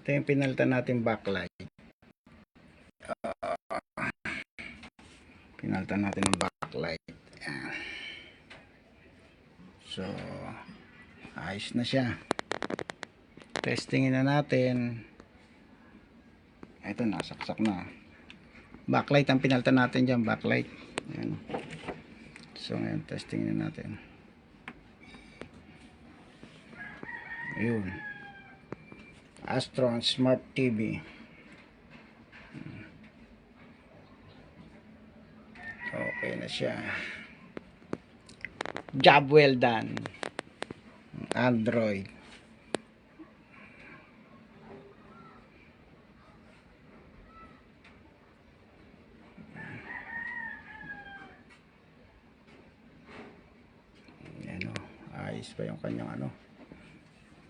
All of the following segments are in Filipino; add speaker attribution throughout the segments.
Speaker 1: Ito yung pinalitan natin backlight. Pinalitan natin ng backlight. Ayan. So, ayos na siya. Testingin na natin. Ito, nasaksak na. Backlight ang pinalitan natin dyan. Backlight. Ayan. So, ngayon, testingin na natin. Ayun. Astron Smart TV. Okay na siya. Job well done. Android. Ano, ayos pa yung kanyang ano.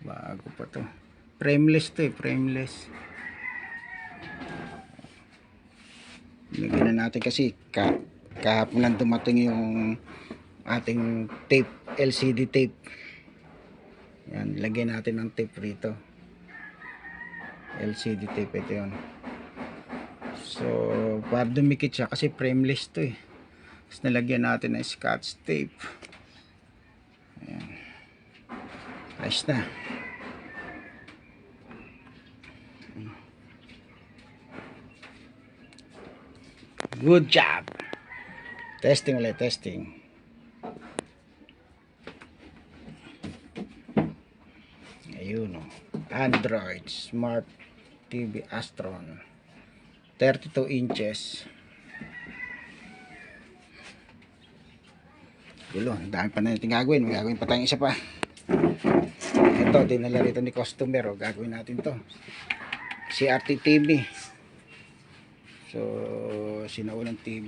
Speaker 1: Bago pa to. Frameless to eh, frameless. Lagyan na natin kasi kahapon lang dumating yung ating tape, LCD tape. Yan, lagyan natin ng tape rito. LCD tape ito yun. So, para dumikit siya kasi frameless to eh. Tapos nalagyan natin ng scotch tape. Ayan. Ayos na. Good job. Testing ulit, testing. Ayun o. Android Smart TV Astron 32 inches. Gulo, dami pa na natin gagawin. May gagawin pa tayong isa pa. Ito, dinala rito ni customer o. Gagawin natin to. CRT TV. So, sinaulang TV.